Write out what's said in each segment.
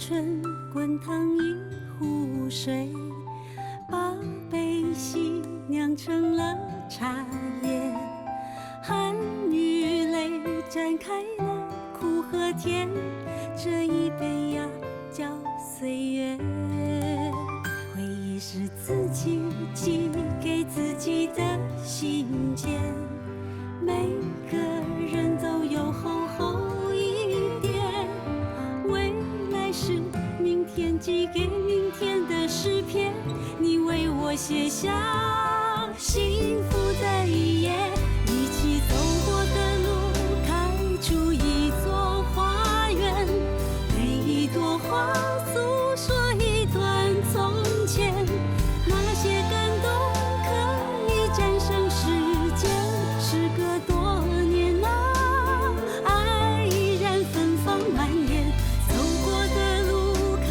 春滚烫一壶水，把悲喜酿成了茶叶，汗与泪展开了苦和甜，这一杯呀叫岁月。回忆是自己寄给自己的信件，每个人都有厚厚一点，未来是明天寄给明天的诗篇，你为我写下幸福的一页，一起走过的路开出一座花园，每一朵花诉说一段从前，那些感动可以战胜时间，时隔多年啊，爱依然芬芳满眼，走过的路开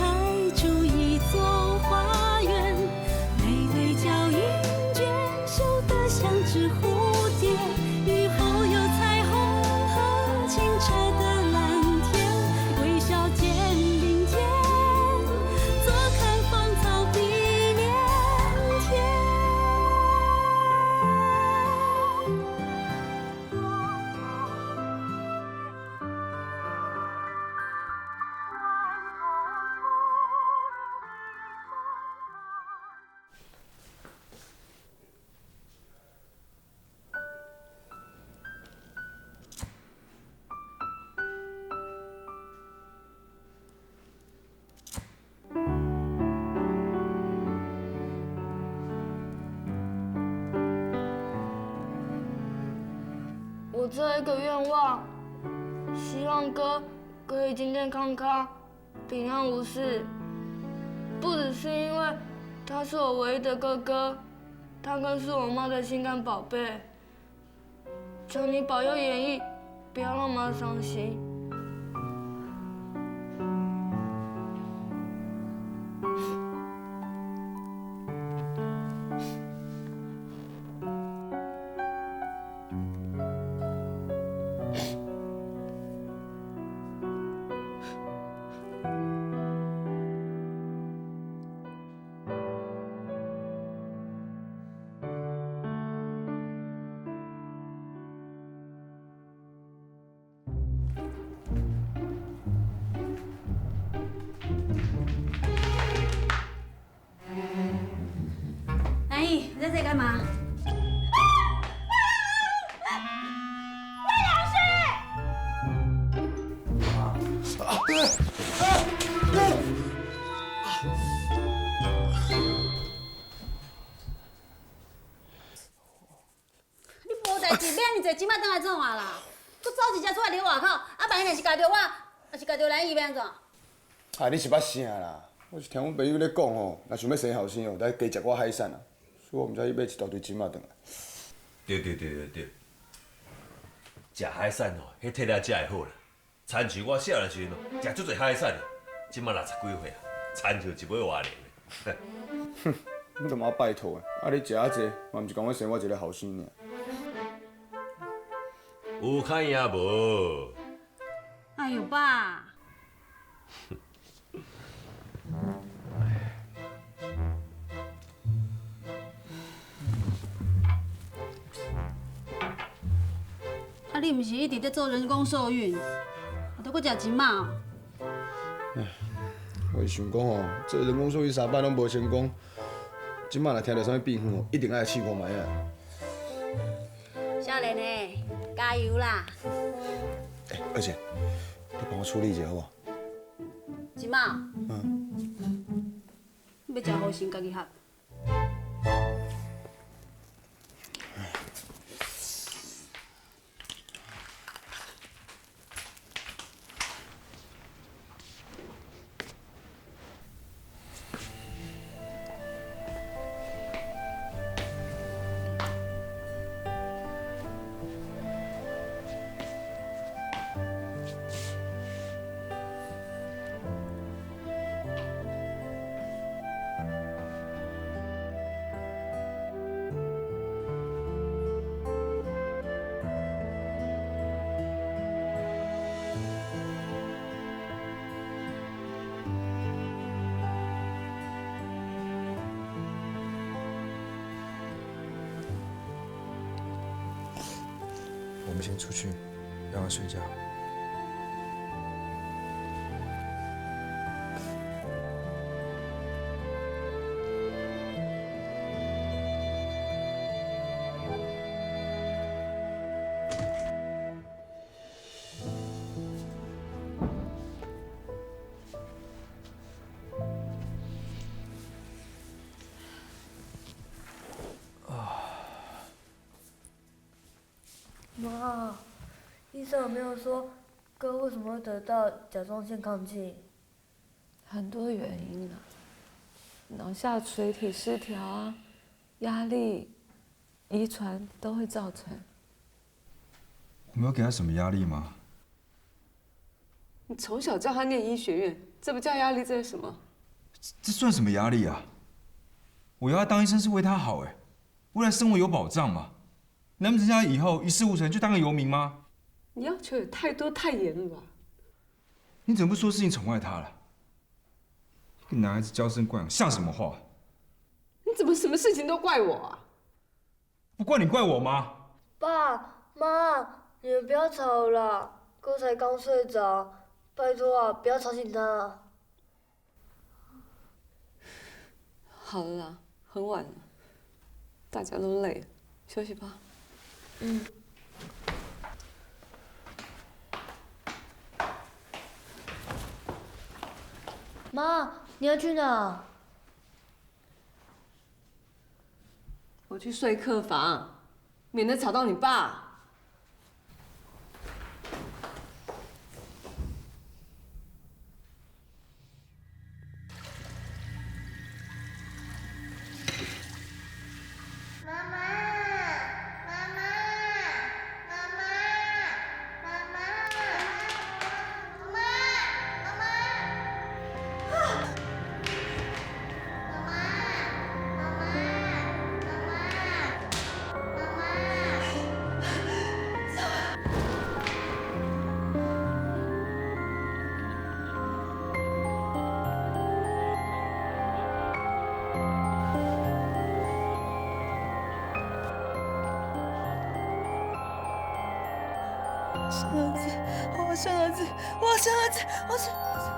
出一座花园，每对脚印娟秀得像只蝴蝶，雨后有彩虹和清澈的蓝天，微笑见明天，坐看芳草碧连天。我只有一个愿望，希望哥可以健健康康、平安无事。不只是因为他是我唯一的哥哥，他更是我妈的心肝宝贝。求你保佑演艺，不要让妈伤心。阿姨，你在这里干嘛？你无代志，免你坐，即摆倒来创啊啦！佮走一只出来伫外口，啊万一若是夹着我，若是夹着咱医院怎？啊，你是捌啥啦？我是听阮朋友咧讲吼，若想要生后生哦，得加食我海产啊。所以我毋知伊买一大堆金仔转来。对，食海产吼，迄体力食会好啦。亲像我少年时阵哦，食足侪海产的，即马60几岁啊，亲像一尾活灵的。哼，你干嘛拜托啊？啊，你食啊济，嘛毋是讲我生我一个后生尔。有看赢无？哎呦爸！啊，你毋是一直在做人工受孕，还得搁食金马哦？我是想讲吼，做人工受孕3摆拢无成功，即摆若听到啥物变化哦，一定爱试看卖啊！少年的，加油啦！而且你帮我处理一下好无？金马，要食好心家己合。们先出去，让他睡觉。妈，医生有没有说哥为什么会得到甲状腺亢进？很多原因啊，脑下垂体失调啊，压力、遗传都会造成。我没有给他什么压力吗？你从小叫他念医学院，这不叫压力，这是什么？这算什么压力啊？我要他当医生是为他好哎，未来生活有保障嘛。难不成他以后一事无成就当个游民吗？你要求也太多太严了吧？你怎么不说是你宠爱他了？跟男孩子娇生惯养像什么话？你怎么什么事情都怪我啊？不怪你怪我吗？爸妈，你们不要吵了，哥才刚睡着，拜托啊，不要吵醒他。好了啦，很晚了，大家都累了，休息吧。嗯。妈，你要去哪？我去睡客房，免得吵到你爸。生儿子，我要生儿子，我要生儿子，我要生儿子。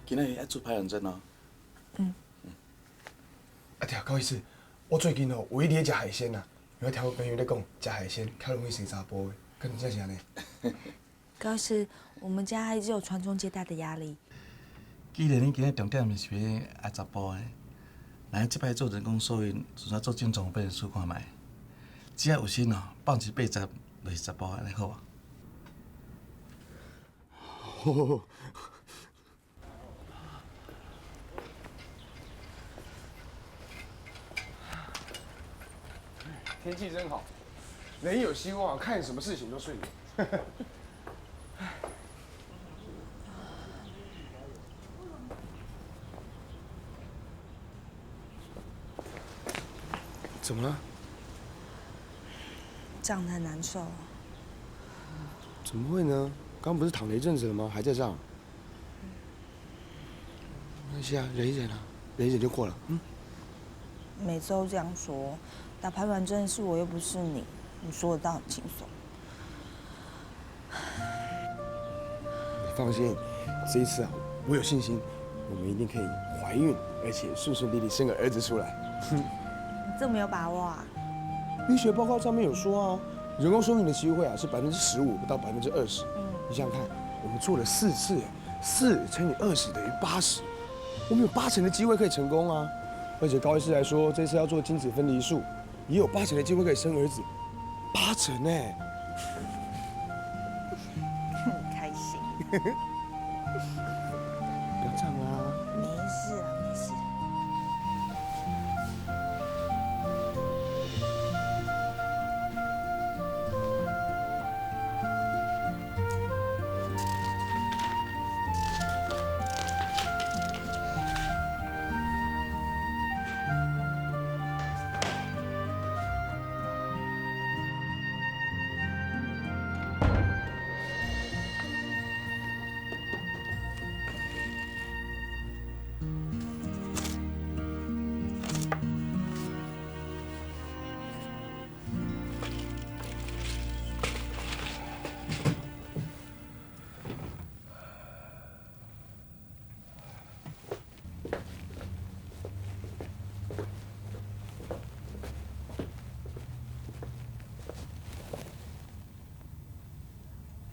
今仔日要做排卵针哦。啊对啊，高医师，我最近哦有一咧食海鲜啊，因为听我朋友咧讲，食海鲜较容易生查甫的，可能真是安尼。高医师，我们家一直有传宗接代的压力。既然你今日重点是要爱查甫的，那即摆做人工受孕，就算做精虫被人试看卖，只要有心哦，放一80就是查甫，安尼好啊。天气真好，人有希望，看什么事情都顺利。怎么了？胀得很难受。怎么会呢？刚不是躺了一阵子了吗？还在胀？没关系啊，忍一忍啊，忍一忍就过了。每次都这样说，打排卵针的事我又不是你，你说的倒很轻松。你放心，这一次啊，我有信心，我们一定可以怀孕，而且顺顺利利生个儿子出来。你这么有把握啊？医学报告上面有说啊，人工受孕的机会啊是15%到20%。你想想看，我们做了4次，4乘以20等于80，我们有80%的机会可以成功啊！而且高医师来说，这次要做精子分离术，也有80%的机会可以生儿子，80%呢。很开心。不要这样啦。没事啊，没事。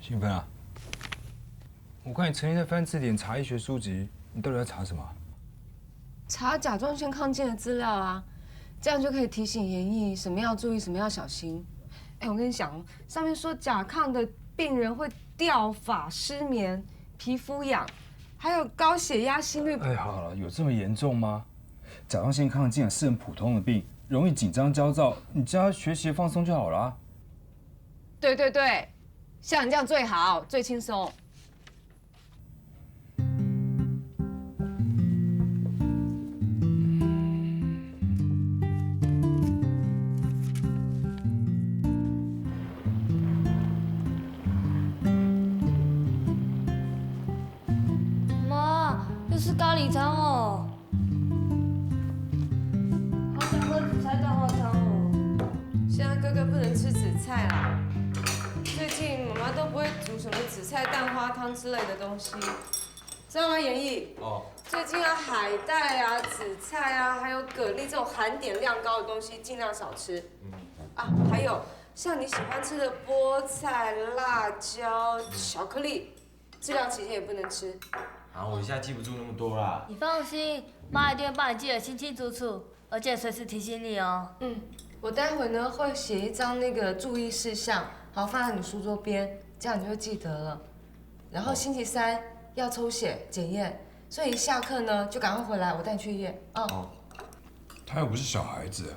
兴奋啊！我看你成天在翻字典查医学书籍，你到底在查什么？查甲状腺亢进的资料啊，这样就可以提醒研议什么要注意，什么要小心。哎，我跟你讲，上面说甲亢的病人会掉发、失眠、皮肤痒，还有高血压、心率。哎，好了，有这么严重吗？甲状腺亢进是很普通的病，容易紧张焦躁，你叫他学习放松就好了。对对对，像你这样最好，最轻松。妈，又是咖喱汤哦。好想喝紫菜蛋花汤哦。现在哥哥不能吃紫菜啦，最近妈妈都不会煮什么紫菜蛋花汤之类的东西，知道吗？严毅。哦。最近啊，海带啊、紫菜啊，还有蛤蜊这种含碘量高的东西，尽量少吃。啊，还有像你喜欢吃的菠菜、辣椒、巧克力，这段期间也不能吃。啊，我一下记不住那么多啦。你放心，妈一定会帮你记得清清楚楚，而且随时提醒你哦。我待会呢会写一张那个注意事项，好放在你书桌边，这样你就会记得了。然后星期3要抽血检验，所以一下课呢就赶快回来，我带你去医院啊。哦。他又不是小孩子，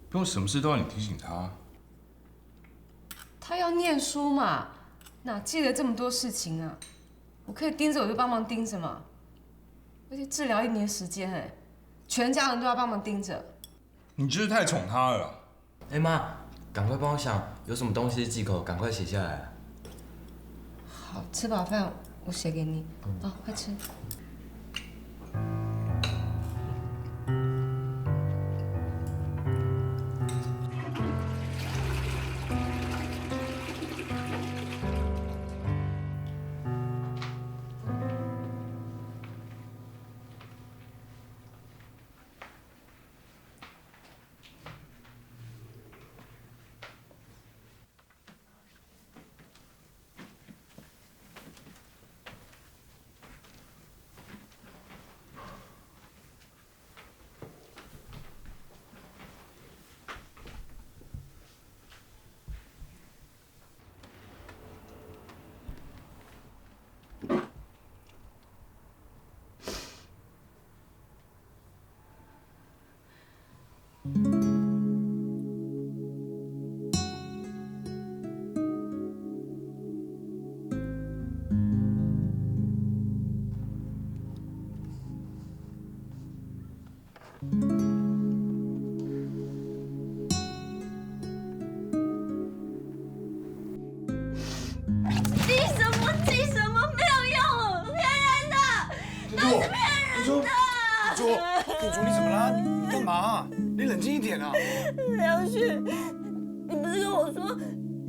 不用什么事都要你提醒他。他要念书嘛，哪记得这么多事情啊？我可以盯着我就帮忙盯着嘛。而且治疗1年时间哎，全家人都要帮忙盯着。你就是太宠他了。哎妈，赶快帮我想有什么东西忌口，赶快写下来。好，吃饱饭我写给你。哦，快吃。定珠，你怎么了？你干嘛？你冷静一点啊！梁旭，你不是跟我说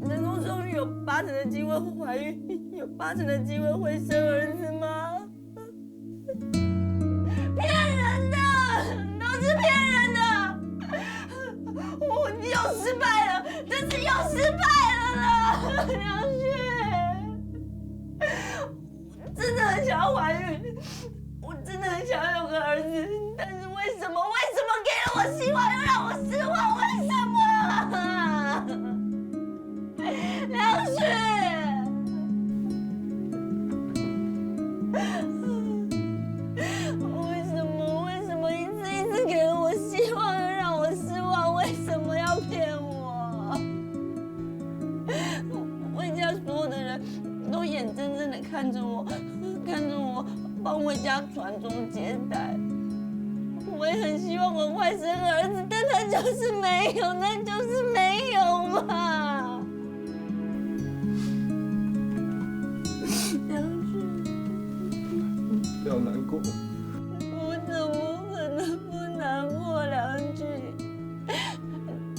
人工受孕有80%的机会会怀孕，有80%的机会会生儿子吗？骗人的，都是骗人的！我又失败了，这次又失败了啦，梁旭！我真的很想要怀孕，我真的很想要有个儿子，但是为什么给了我希望又让我失望？为什么？梁旭，为什么一次给了我希望又让我失望？为什么要骗我？魏家所有的人都眼睁睁的看着我帮魏家传宗接代。我也很希望我快生儿子，但他就是没有，那就是没有嘛。梁旭，不要难过。我怎么可能不难过，梁旭？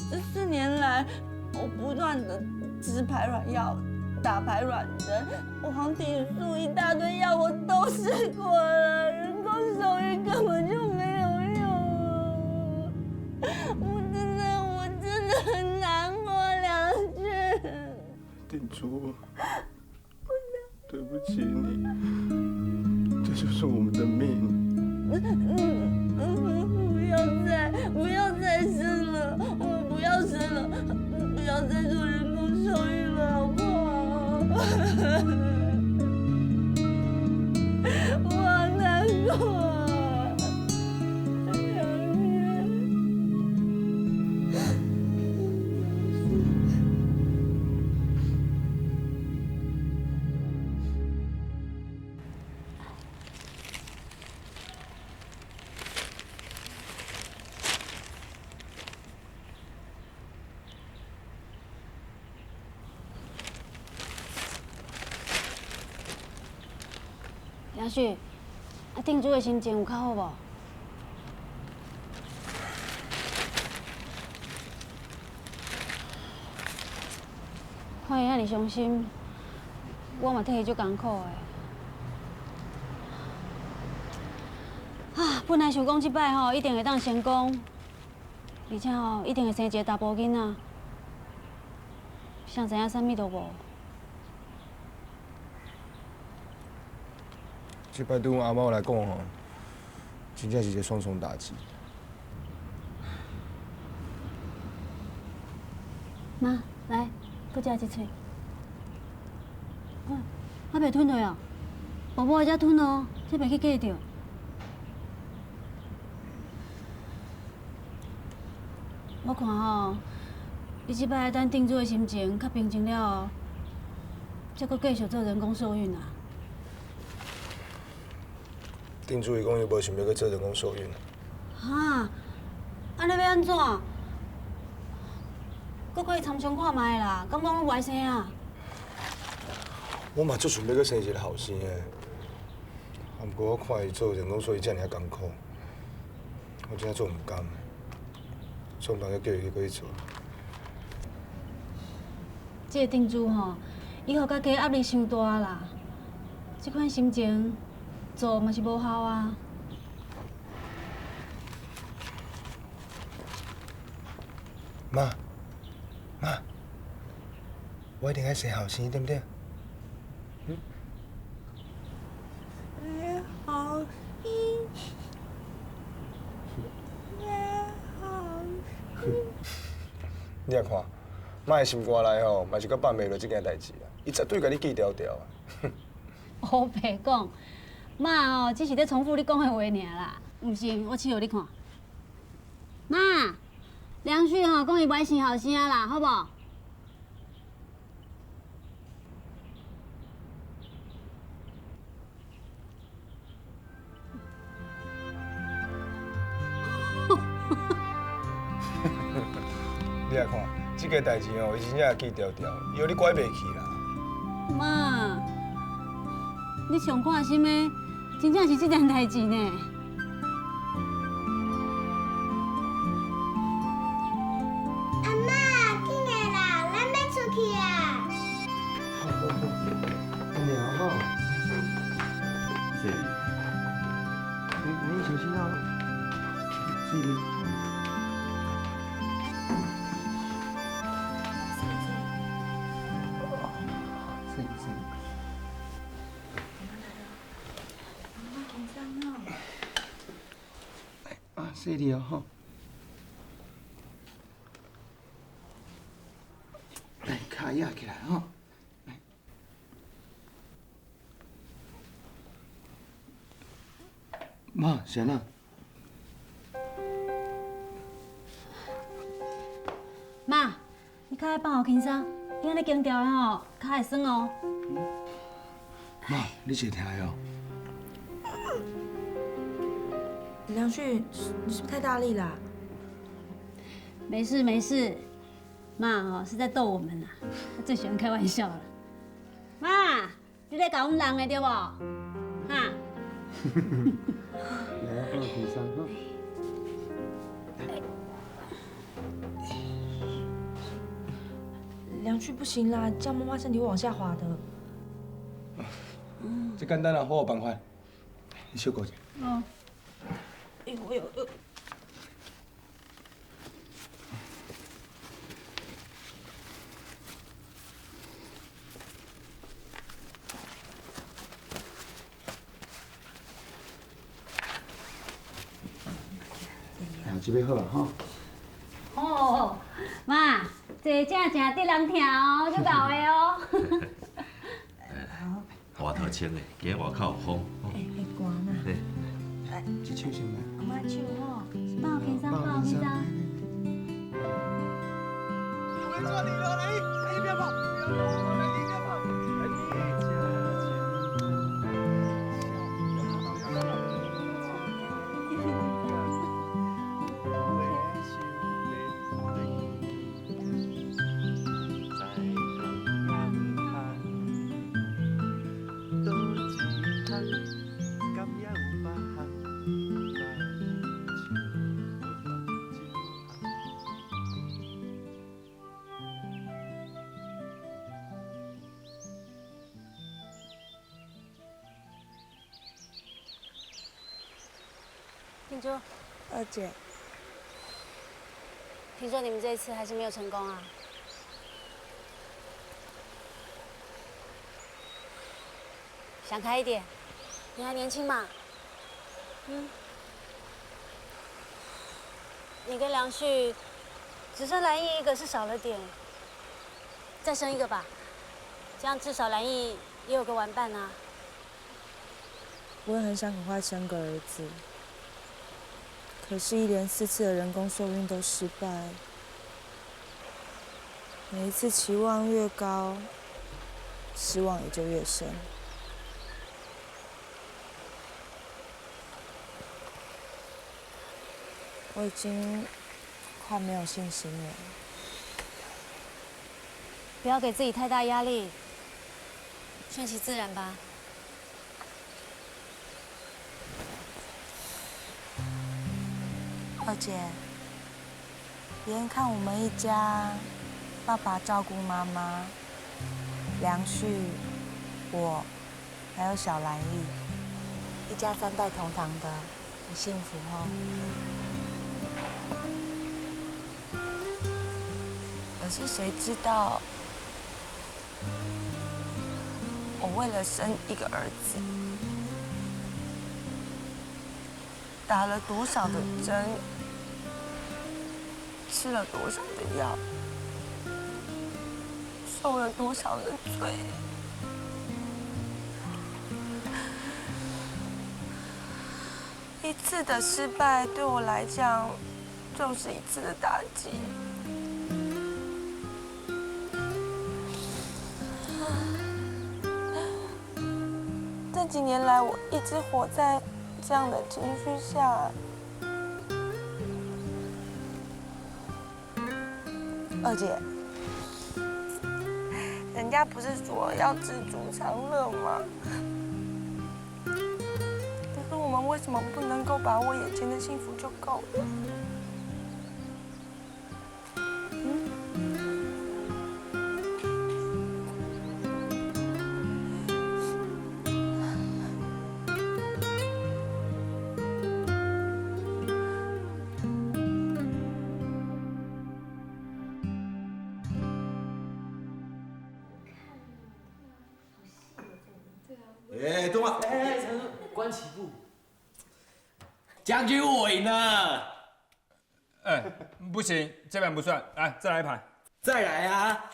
这4年来，我不断的吃排卵药、打排卵针、黄体素一大堆药，我都试过了，人工受孕根本就没有用。我真的很难过，梁旭。定珠，对不起你，这就是我们的命。不要再生了，我不要生了，不要再做人工受孕了，好不好？我好难过。梁旭，定珠的心情有较好无？看伊遐尼伤心，我嘛替伊足艰苦的。本来想讲即摆吼一定会当成功，而且吼一定会生一个查甫囡仔，谁知影啥物都无。这摆对阮阿猫来讲吼，真正是一个双重打击。妈，来，搁食一喙。还袂吞落哦，宝宝才吞哦，这袂去隔着。我看吼，你即摆等定住的心情较平静了后，才搁继续做人工受孕啊。定珠伊讲伊无想要去做人工受孕。哈，安尼要安怎？搁可以参详看卖啦，敢讲拢无爱生啊？我嘛足想要去生一个后生的，啊，不过我看伊做人工受孕遮尔艰苦，我真正做唔甘，所以当然叫伊去做。这个定珠吼，以后甲加压力伤大啦，这款心情做嘛是无效啊。妈，我一定要生后生，对不对？好心，你也看，妈的心肝内吼，嘛是搁办袂落这件代志啊，伊绝对甲你记牢牢啊。乌白讲，妈哦，只是咧重复你讲的话尔啦，毋是我试互你看。妈，梁旭吼讲伊不爱生后生啦，好无？你来看，这个代志哦，伊真正记牢牢，以后你拐袂去啦。妈，你上看心的，真正是这件代志呢。细粒哦吼。来，脚压起来吼。来。妈，谁呢？妈，你脚要放好轻松，你安尼惊掉的吼，脚会酸哦。妈，你是听的哦。梁旭，你是不是太大力啦？没事没事，妈哦是在逗我们呐，她最喜欢开玩笑了。妈，你在搞我们人的对不？哈。来，放轻松吼。梁旭不行啦，这样妈妈身体会往下滑的。这简单啦，我有办法。你小顾者。哦。哎呦！这边好了哈。哦，妈，这正正得人听哦，就搞的哦。外头清的，今外口有风。会寒呐。来，一手先来。妈手吼，放好轻松，放好轻松。我们做你了，来，不要跑，不要跑，来，你不要跑，来，你。听珠，二姐，听说你们这一次还是没有成功啊？想开一点，你还年轻嘛。你跟梁旭只剩蓝毅一个是少了点，再生一个吧，这样至少蓝毅也有个玩伴啊。我也很想赶快生个儿子，可是1连4次的人工受孕都失败，每一次期望越高，失望也就越深。我已经快没有信心了。不要给自己太大压力，顺其自然吧。二姐，别人看我们一家，爸爸照顾妈妈，梁旭，我，还有小兰毅，一家3代同堂的，很幸福哦。可是谁知道，我为了生一个儿子，打了多少的针，吃了多少的药，受了多少的罪。一次的失败对我来讲，就是一次的打击。这几年来，我一直活在这样的情绪下。二姐，人家不是说要知足常乐吗？可是我们为什么不能够把握眼前的幸福就够了？哎，动啊！哎，关起步。将军，我赢了。哎，不行，这盘不算，来再来一盘。再来啊！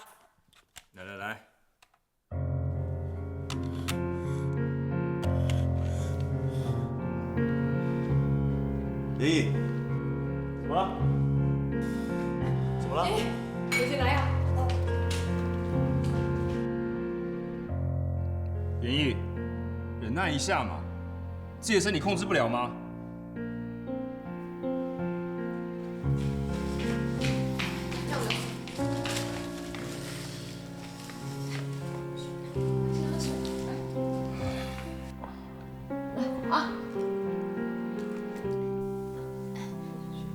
来。林毅，怎么了？怎么了？有进来呀。严毅，忍耐一下嘛，自己的身体控制不了吗？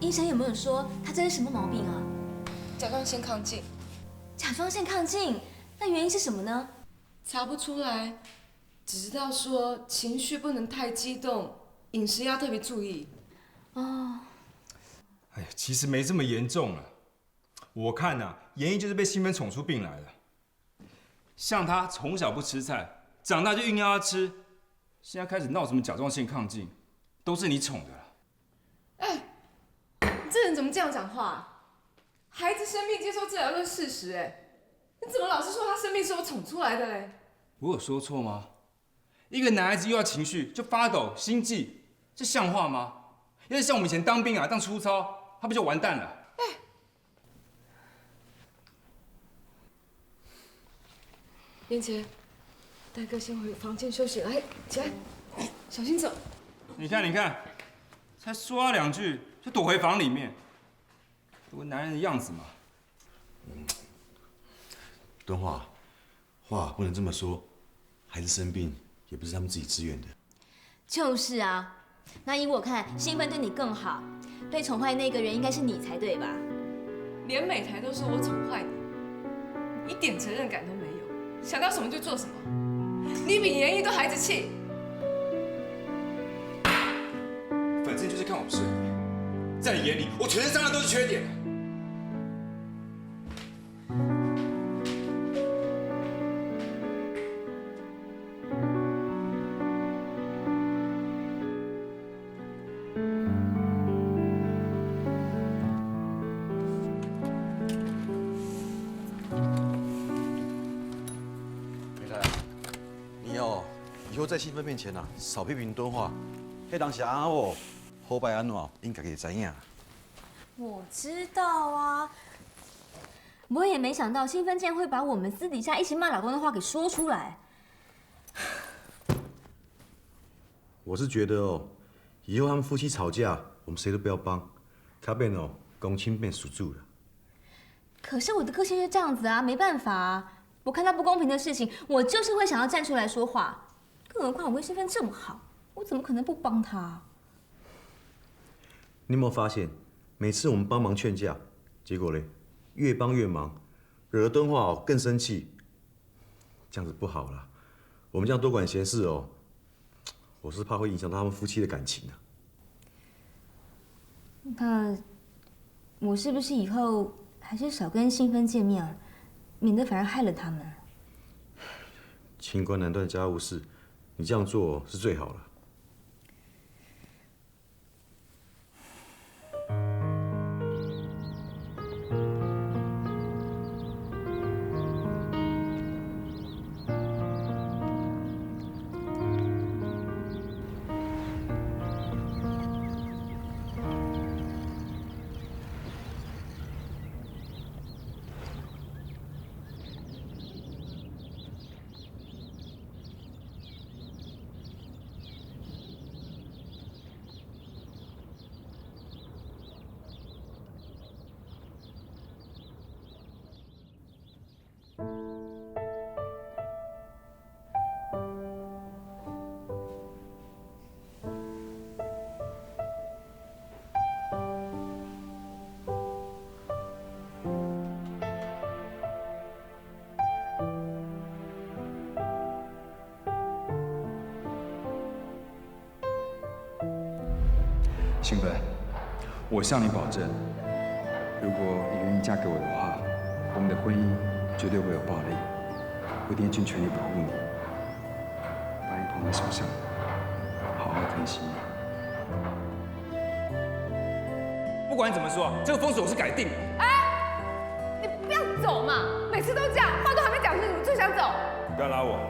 医生有没有说他这是什么毛病啊？甲状腺亢进，甲状腺亢进，那原因是什么呢？查不出来，只知道说情绪不能太激动，饮食要特别注意。哦，哎呀，其实没这么严重啊。我看呐，严毅就是被兴奋宠出病来了。像他从小不吃菜，长大就硬要他吃，现在开始闹什么甲状腺亢进，都是你宠的了。这人怎么这样讲话？孩子生病接受治疗是事实，你怎么老是说他生病是我宠出来的嘞？我有说错吗？一个男孩子又要情绪就发抖、心悸，这像话吗？要是像我们以前当兵啊，当粗糙，他不就完蛋了？莲姐，大哥先回房间休息，来，起来，小心走。你看，才说他2句就躲回房里面，有个男人的样子嘛。敦化，话不能这么说，孩子生病也不是他们自己自愿的。就是啊，那依我看，兴奋对你更好，被宠坏那个人应该是你才对吧？连美台都说我宠坏你，一点责任感都没有，想到什么就做什么。你比严毅都孩子气。反正就是看我不顺眼，在你眼里，我全身上下都是缺点。美台，你哦，以后在兴奋面前啊，少批评敦化。迄当时阿某好歹安怎，应该会知影。我知道啊，我也没想到兴奋竟然会把我们私底下一起骂老公的话给说出来。我是觉得哦，以后他们夫妻吵架，我们谁都不要帮，卡变哦公亲变属住了。可是我的个性是这样子啊，没办法啊。我看到不公平的事情，我就是会想要站出来说话。更何况我跟兴奋这么好，我怎么可能不帮他？你有没有发现，每次我们帮忙劝架，结果嘞越帮越忙，惹得敦化哦更生气，这样子不好啦。我们这样多管闲事哦，我是怕会影响到他们夫妻的感情啊。那我是不是以后还是少跟兴奋见面，免得反而害了他们？清官难断家务事，你这样做是最好了。兴奋，我向你保证，如果你愿意嫁给我的话，我们的婚姻绝对不会有暴力，我一定尽全力保护你，把你捧在手上，好好疼惜你。不管你怎么说，这个风水我是改定的。你不要走嘛，每次都这样，话都还没讲清楚就想走。不要拉我，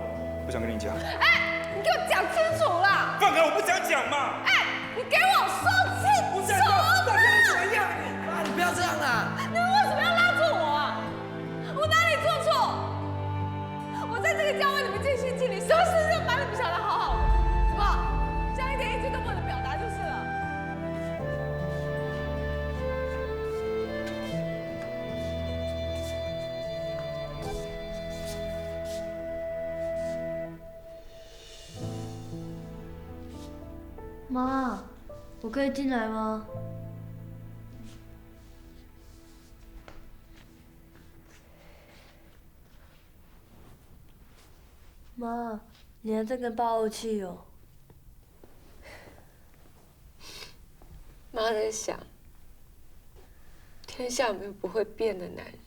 不想跟你讲。你给我讲清楚啦！放开，我不想讲嘛。你给我说清楚到底要怎么样？妈，你不要这样啦！你们为什么要拉住我啊？我哪里做错？我在这个家为你们尽心尽力，什么事都把你们想得好好的，怎么这样一点意见都不能表达就是了？妈，我可以进来吗？妈，你还在跟爸怄气哦？妈在想，天下没有不会变的男人。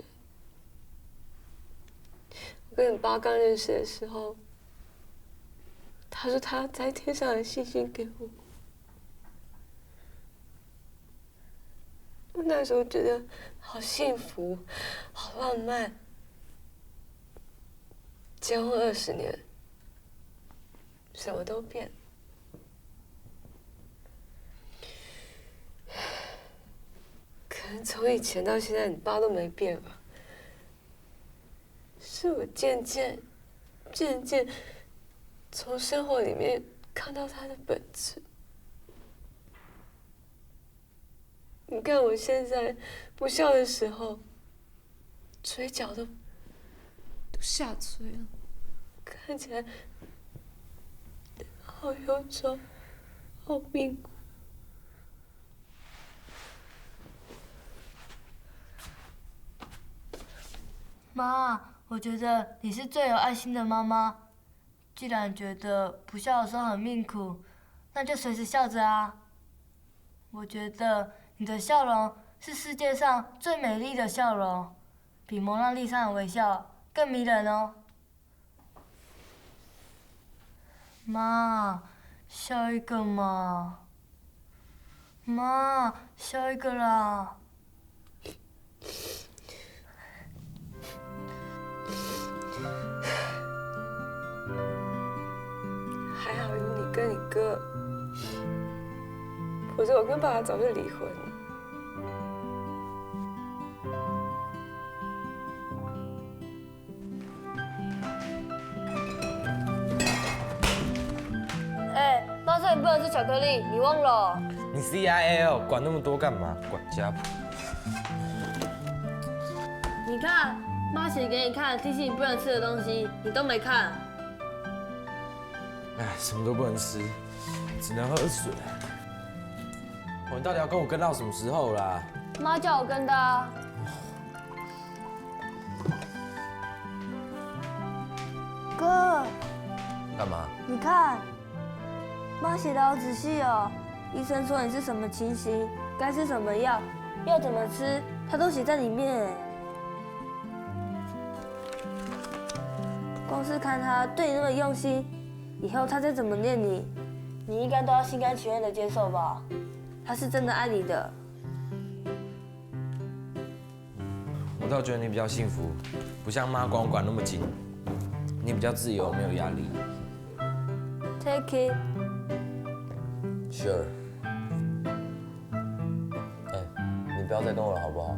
我跟你爸刚认识的时候，他说他在天上的信心给我。我那时候觉得好幸福，好浪漫。结婚20年，什么都变了。可能从以前到现在，你爸都没变吧？是我渐渐从生活里面看到他的本质。你看我现在不笑的时候，嘴角都下垂了，看起来好忧愁，好病苦。妈，我觉得你是最有爱心的妈妈。既然觉得不笑的时候很命苦，那就随时笑着啊。我觉得你的笑容是世界上最美丽的笑容，比蒙娜丽莎的微笑更迷人哦。妈，笑一个嘛！妈，笑一个啦！还好有你跟你哥，否则我跟爸爸早就离婚了。妈说你不能吃巧克力，你忘了哦？你 CIL 管那么多干嘛？管家谱。你看，妈写给你看，提醒你不能吃的东西，你都没看。哎，什么都不能吃，只能喝水。你到底要跟我跟到什么时候啦？妈叫我跟的啊。哥，干嘛？你看，妈写的好仔细哦。医生说你是什么情形，该吃什么药，要怎么吃，他都写在里面。光是看他对你那么用心，以后他再怎么念你，你应该都要心甘情愿的接受吧？他是真的爱你的。我倒觉得你比较幸福，不像妈管我管那么紧，你比较自由，没有压力。Take it. Sure. 你不要再跟我了，好不好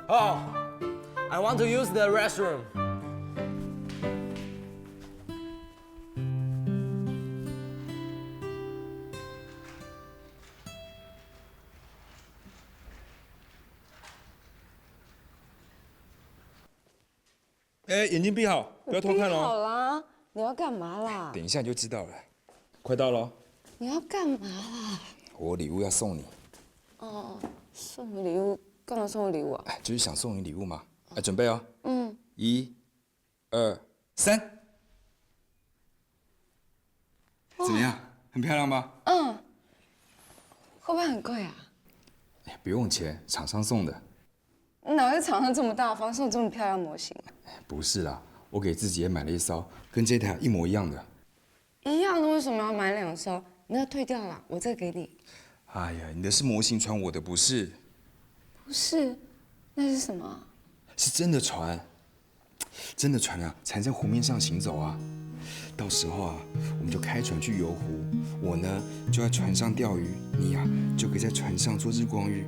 ？Oh, I want to use the restroom. 哎，眼睛闭好，不要偷看好哦。啦，你要干嘛啦？等一下就知道了，快到了。你要干嘛啦？我礼物要送你。哦，送礼物，干嘛送我礼物啊？哎，就是想送你礼物嘛。哎，准备哦。嗯。1、2、3。怎么样？很漂亮吧？嗯。会不会很贵啊？哎，不用钱，厂商送的。哪会厂商这么大方，送这么漂亮模型啊？不是啦，我给自己也买了一艘跟这台一模一样的。一样的为什么要买2艘？你那退掉了，我再给你。哎呀，你的是模型船，我的不是。不是，那是什么？是真的船。真的船啊，才能在湖面上行走啊。到时候啊，我们就开船去游湖，我呢就在船上钓鱼，你呀、就可以在船上做日光浴。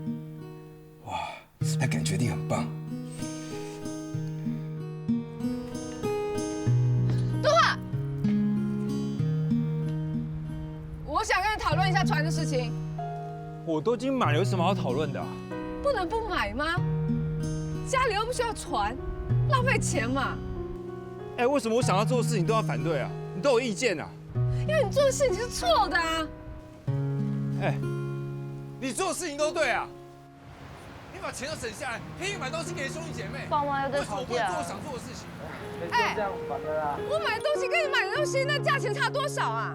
哇，那感觉一定很棒。东华，我想跟你讨论一下船的事情。我都已经买了，有什么好讨论的、啊？不能不买吗？家里又不需要船，浪费钱嘛。哎，为什么我想要做的事情都要反对啊？你都有意见啊？因为你做的事情是错的啊。哎，你做的事情都对啊。你把钱都省下来，可以买东西给兄弟姐妹。爸妈又在吵架。为什么不能做我想做的事情？哎，我买的东西跟你买的东西那价钱差多少啊？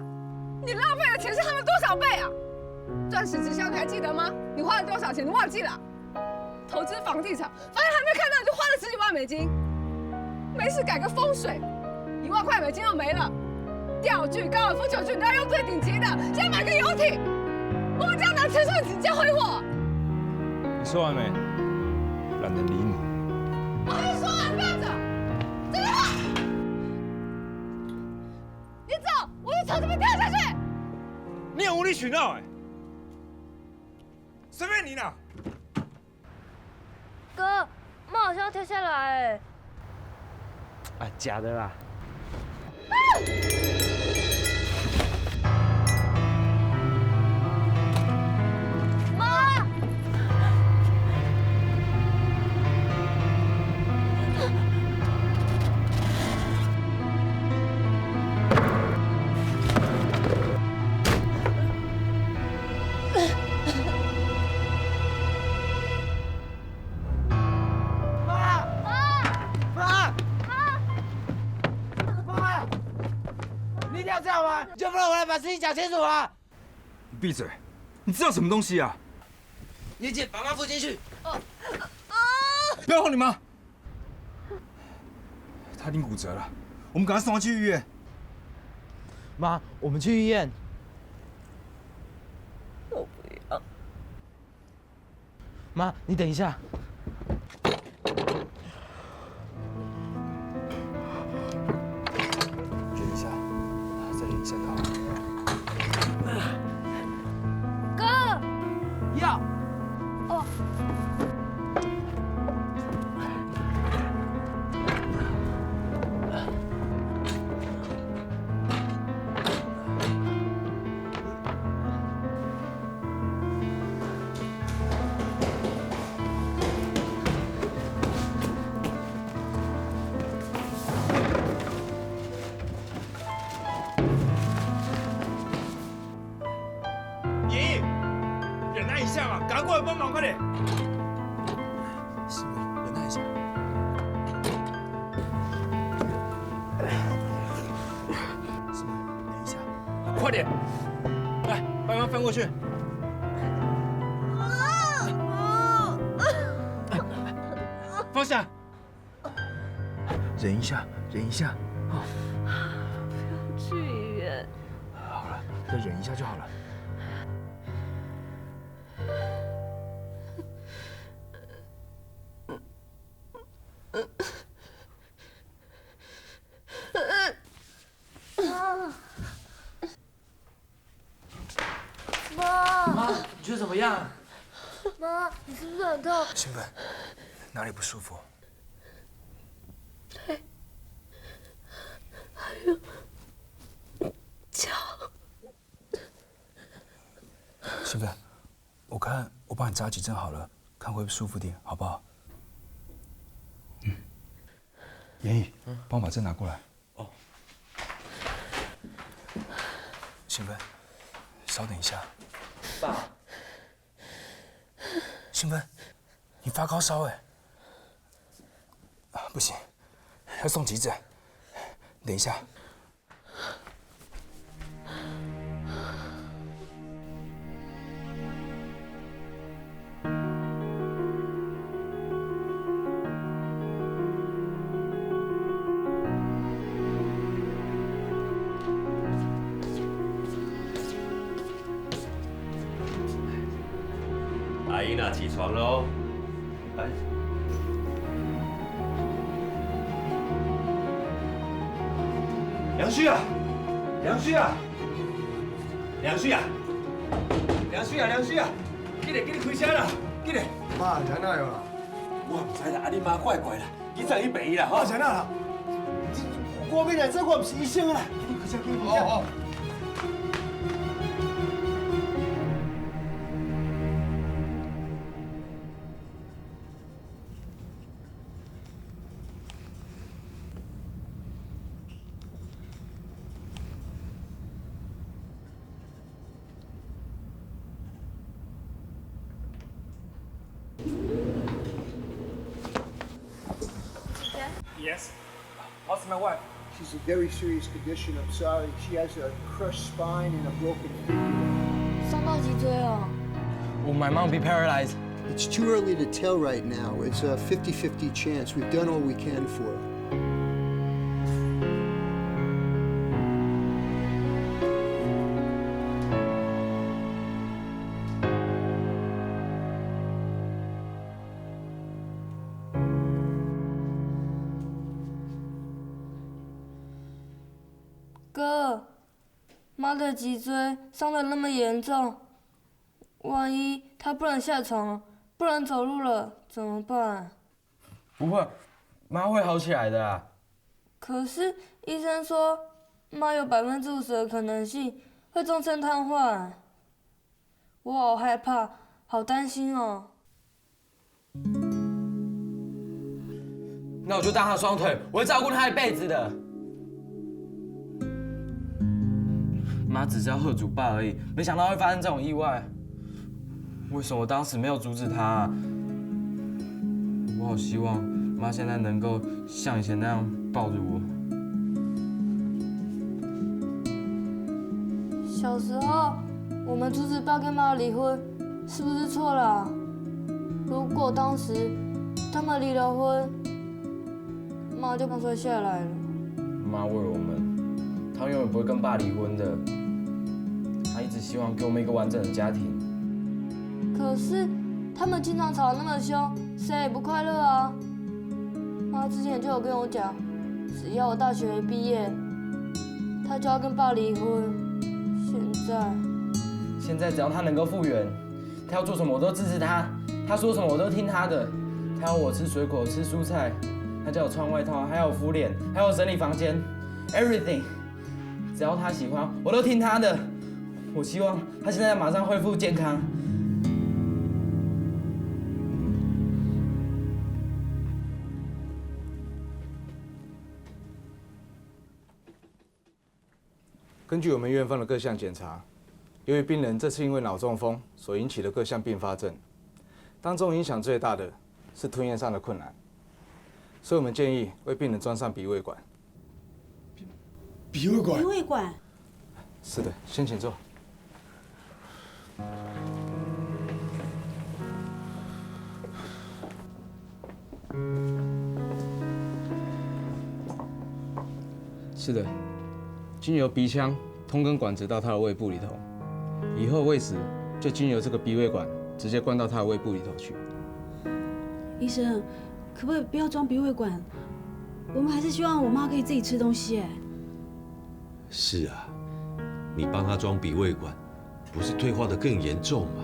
你浪费的钱是他们多少倍啊？钻石直销你还记得吗？你花了多少钱？你忘记了？投资房地产，反正还没看到你就花了10几万美金。没事改个风水，1万块美金又没了。钓具、高尔夫球具你都要用最顶级的，现在买个游艇，我们家拿钱是不是直接挥霍？你说完没？懒得理你。我还没说完，不要走，这句话。你走，我就从这边跳下去。你很无理取闹哎！随便你啦。哥，妈好像要跳下来哎。啊，假的啦。妈！这样吗？就不能回来把事情讲清楚啊！你闭嘴！你知道什么东西啊？叶姐，把妈扶进去。不要晃你妈！她一定骨折了，我们赶快送她去医院。妈，我们去医院。我不要。妈，你等一下。忍一下，再忍一下就好了。哥。要。哦。赶快过来帮忙，快点！是，忍耐一下。是，忍一下，快点！来，帮忙翻过去。放下。忍一下，忍一下。好。不要去医院。好了，再忍一下就好了。妈，你觉得怎么样？妈，你是不是很痛？兴奋，哪里不舒服？腿，还有脚。兴奋，我看我帮你扎几针好了，看会不会舒服点，好不好？嗯。严毅，帮我把针拿过来。哦。兴奋，稍等一下。爸。兴奋，你发高烧哎！不行，要送急诊。等一下。阿姨娜起床喽。来。梁旭啊，梁旭啊，梁旭啊，梁旭啊，梁旭啊，起来，开车啦，起来。妈，在哪哟？我唔知啦，啊你妈怪怪啦，你早去病院啦，妈在哪啦？我要来这，我不是医生啦。开车，开车。哦。Yes. How's my wife? She's in very serious condition. I'm sorry. She has a crushed spine and a broken fibula. 伤到脊椎哦。Will my mom be paralyzed? It's too early to tell right now. It's a 50-50 chance. We've done all we can for her.哥，妈的脊椎伤得那么严重，万一她不能下床，不能走路了，怎么办？不会，妈会好起来的啦。可是医生说，妈有50%的可能性会终身瘫痪，我好害怕，好担心哦。那我就当她双腿，我会照顾她一辈子的。妈只是要喝阻爸而已，没想到会发生这种意外。为什么我当时没有阻止她啊？我好希望妈现在能够像以前那样抱着我。小时候我们阻止爸跟妈离婚，是不是错了啊？如果当时他们离了婚，妈就不会下来了。妈为了我们，她永远不会跟爸离婚的。她一直希望给我们一个完整的家庭。可是他们经常吵得那么凶，谁也不快乐啊。妈之前就有跟我讲，只要我大学毕业，她就要跟爸离婚。现在只要她能够复原，她要做什么我都支持她，她说什么我都听她的。她要我吃水果、吃蔬菜，她叫我穿外套，还要我敷脸，还要我整理房间 ，everything。只要她喜欢，我都听她的。我希望她现在马上恢复健康。根据我们院方的各项检查，由于病人这次因为脑中风所引起的各项并发症，当中影响最大的是吞咽上的困难，所以我们建议为病人装上鼻胃管。鼻胃管？鼻胃管？是的，先请坐。是的。经由鼻腔通根管子到他的胃部里头，以后喂食就经由这个鼻胃管直接灌到他的胃部里头去。医生，可不可以不要装鼻胃管？我们还是希望我妈可以自己吃东西。哎。是啊，你帮她装鼻胃管，不是退化得更严重吗？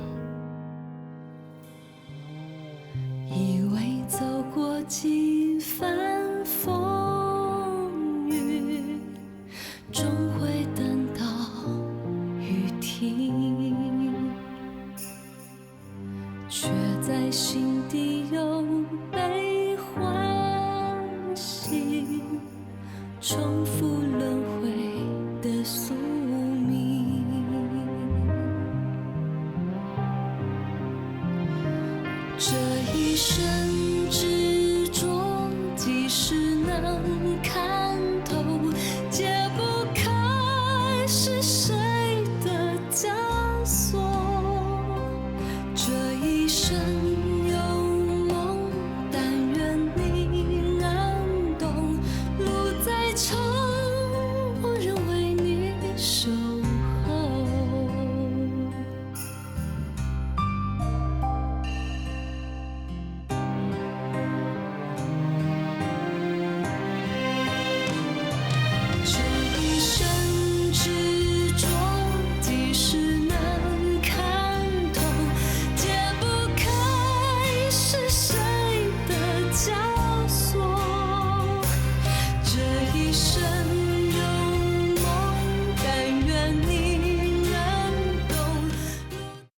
以为走过几番风雨，终会等到雨停，却在心底又被唤醒，重复轮回的宿命。这一生之中，几时能看